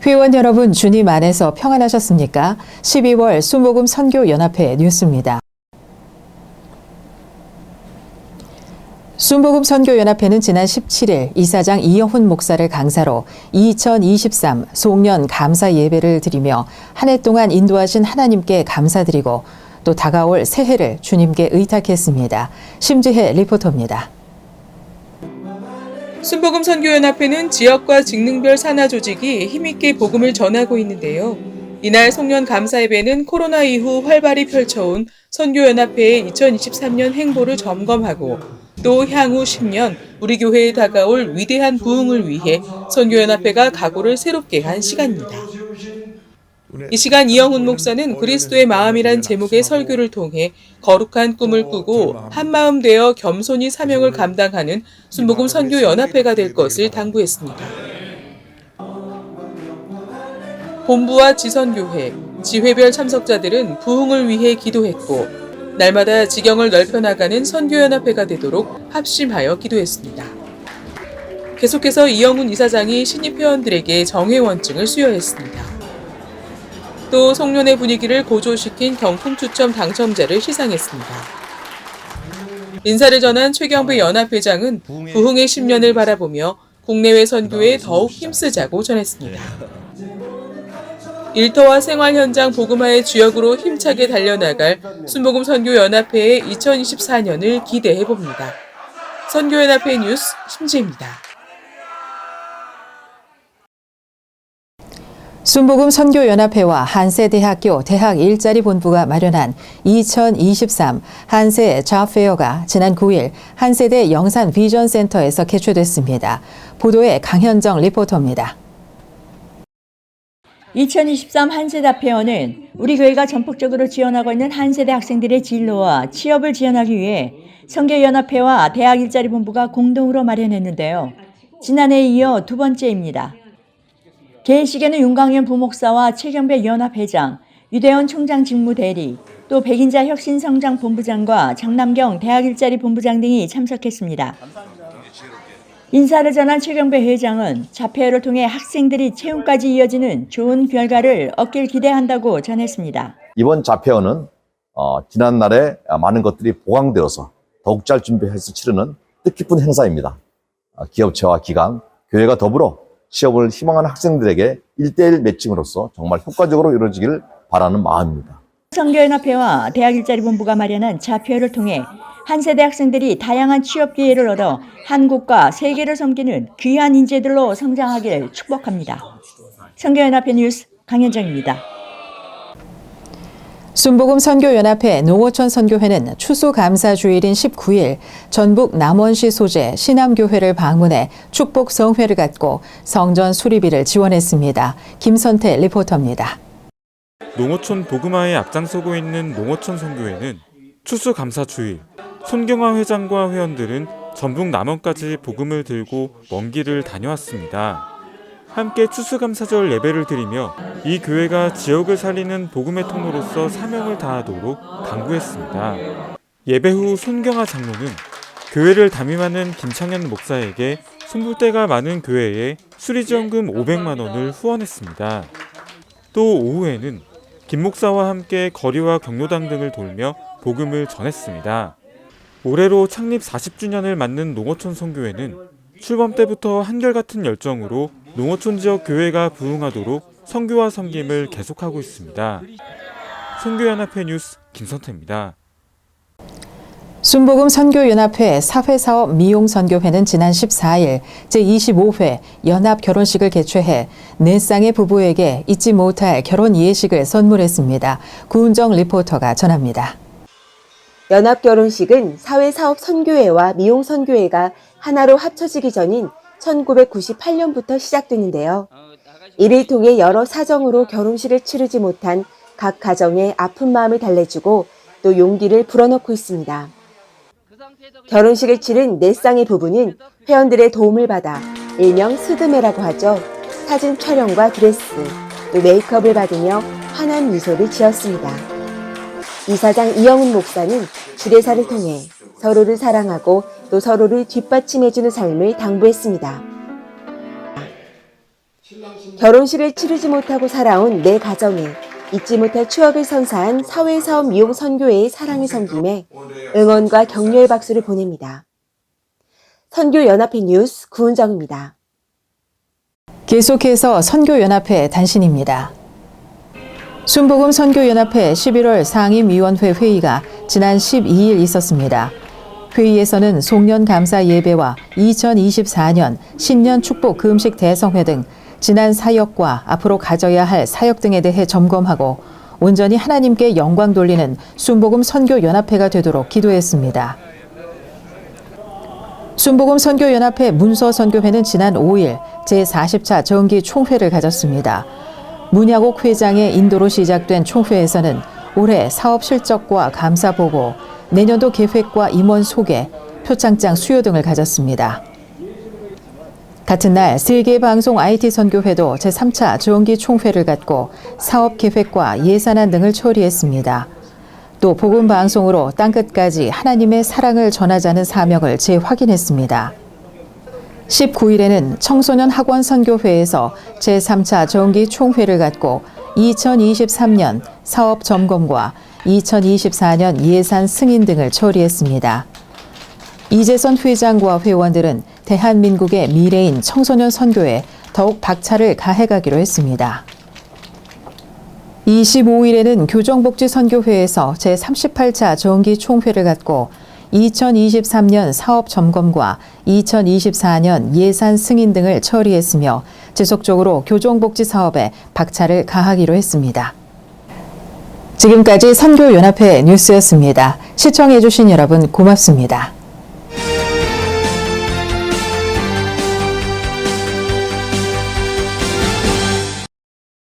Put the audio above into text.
회원 여러분, 주님 안에서 평안하셨습니까? 12월 순복음 선교연합회 뉴스입니다. 순복음 선교연합회는 지난 17일 이사장 이영훈 목사를 강사로 2023 송년 감사 예배를 드리며 한 해 동안 인도하신 하나님께 감사드리고 또 다가올 새해를 주님께 의탁했습니다. 심지혜 리포터입니다. 순복음 선교연합회는 지역과 직능별 산하 조직이 힘있게 복음을 전하고 있는데요. 이날 송년 감사 예배는 코로나 이후 활발히 펼쳐온 선교연합회의 2023년 행보를 점검하고 또 향후 10년 우리 교회에 다가올 위대한 부흥을 위해 선교연합회가 각오를 새롭게 한 시간입니다. 이 시간 이영훈 목사는 그리스도의 마음이란 제목의 설교를 통해 거룩한 꿈을 꾸고 한마음 되어 겸손히 사명을 감당하는 순복음 선교연합회가 될 것을 당부했습니다. 본부와 지선교회, 지회별 참석자들은 부흥을 위해 기도했고 날마다 지경을 넓혀나가는 선교연합회가 되도록 합심하여 기도했습니다. 계속해서 이영훈 이사장이 신입 회원들에게 정회원증을 수여했습니다. 또 송년회 분위기를 고조시킨 경품 추첨 당첨자를 시상했습니다. 인사를 전한 최경배 연합회장은 부흥의 10년을 바라보며 국내외 선교에 더욱 힘쓰자고 전했습니다. 일터와 생활 현장 복음화의 주역으로 힘차게 달려나갈 순복음 선교연합회의 2024년을 기대해봅니다. 선교연합회 뉴스 심지혜입니다. 순복음 선교연합회와 한세대학교 대학 일자리 본부가 마련한 2023 한세 잡페어가 지난 9일 한세대 영산 비전센터에서 개최됐습니다. 보도에 강현정 리포터입니다. 2023 한세대학회는 우리 교회가 전폭적으로 지원하고 있는 한세대 학생들의 진로와 취업을 지원하기 위해 선교연합회와 대학 일자리 본부가 공동으로 마련했는데요. 지난해에 이어 두 번째입니다. 개회식에는 윤광현 부목사와 최경배 연합회장, 유대원 총장 직무대리, 또 백인자 혁신성장본부장과 장남경 대학일자리 본부장 등이 참석했습니다. 인사를 전한 최경배 회장은 자폐회를 통해 학생들이 채용까지 이어지는 좋은 결과를 얻길 기대한다고 전했습니다. 이번 자폐어는 지난날에 많은 것들이 보강되어서 더욱 잘 준비해서 치르는 뜻깊은 행사입니다. 기업체와 기관, 교회가 더불어 취업을 희망하는 학생들에게 1:1 매칭으로서 정말 효과적으로 이루어지기를 바라는 마음입니다. 선교연합회와 대학일자리본부가 마련한 자폐회를 통해 한세대 학생들이 다양한 취업 기회를 얻어 한국과 세계를 섬기는 귀한 인재들로 성장하기를 축복합니다. 선교연합회 뉴스 강현정입니다. 순복음 선교연합회 농어촌 선교회는 추수감사주일인 19일 전북 남원시 소재 신암교회를 방문해 축복 성회를 갖고 성전 수리비를 지원했습니다. 김선태 리포터입니다. 농어촌 복음화에 앞장서고 있는 농어촌 선교회는 추수감사주일 손경화 회장과 회원들은 전북 남원까지 복음을 들고 먼 길을 다녀왔습니다. 함께 추수감사절 예배를 드리며 이 교회가 지역을 살리는 복음의 통로로서 사명을 다하도록 당부했습니다. 예배 후 손경화 장로는 교회를 담임하는 김창현 목사에게 손볼때가 많은 교회에 수리지원금 500만 원을 후원했습니다. 또 오후에는 김 목사와 함께 거리와 경로당 등을 돌며 복음을 전했습니다. 올해로 창립 40주년을 맞는 농어촌 선교회는 출범 때부터 한결같은 열정으로 농어촌 지역 교회가 부흥하도록 선교와 섬김을 계속하고 있습니다. 선교연합회 뉴스 김선태입니다. 순복음 선교연합회 사회사업 미용선교회는 지난 14일 제25회 연합 결혼식을 개최해 4쌍의 부부에게 잊지 못할 결혼 예식을 선물했습니다. 구은정 리포터가 전합니다. 연합 결혼식은 사회사업 선교회와 미용선교회가 하나로 합쳐지기 전인 1998년부터 시작되는데요. 이를 통해 여러 사정으로 결혼식을 치르지 못한 각 가정의 아픈 마음을 달래주고 또 용기를 불어넣고 있습니다. 결혼식을 치른 4쌍의 부부는 회원들의 도움을 받아 일명 스드메라고 하죠. 사진 촬영과 드레스, 또 메이크업을 받으며 환한 미소를 지었습니다. 이사장 이영훈 목사는 주례사를 통해 서로를 사랑하고 또 서로를 뒷받침해주는 삶을 당부했습니다. 결혼식을 치르지 못하고 살아온 내 가정에 잊지 못할 추억을 선사한 사회사업 미용 선교회의 사랑의 섬김에 응원과 격려의 박수를 보냅니다. 선교연합회 뉴스 구은정입니다. 계속해서 선교연합회 단신입니다. 순복음 선교연합회 11월 상임위원회 회의가 지난 12일 있었습니다. 회의에서는 송년 감사 예배와 2024년 신년 축복 금식 대성회 등 지난 사역과 앞으로 가져야 할 사역 등에 대해 점검하고 온전히 하나님께 영광 돌리는 순복음 선교연합회가 되도록 기도했습니다. 순복음 선교연합회 문서선교회는 지난 5일 제40차 정기 총회를 가졌습니다. 문야곡 회장의 인도로 시작된 총회에서는 올해 사업 실적과 감사 보고, 내년도 계획과 임원 소개, 표창장 수여 등을 가졌습니다. 같은 날 세계방송 IT선교회도 제3차 정기 총회를 갖고 사업 계획과 예산안 등을 처리했습니다. 또 복음방송으로 땅끝까지 하나님의 사랑을 전하자는 사명을 재확인했습니다. 19일에는 청소년 학원 선교회에서 제3차 정기 총회를 갖고 2023년 사업 점검과 2024년 예산 승인 등을 처리했습니다. 이재선 회장과 회원들은 대한민국의 미래인 청소년 선교에 더욱 박차를 가해가기로 했습니다. 25일에는 교정복지선교회에서 제38차 정기 총회를 갖고 2023년 사업 점검과 2024년 예산 승인 등을 처리했으며 지속적으로 교정복지 사업에 박차를 가하기로 했습니다. 지금까지 선교연합회 뉴스였습니다. 시청해주신 여러분 고맙습니다.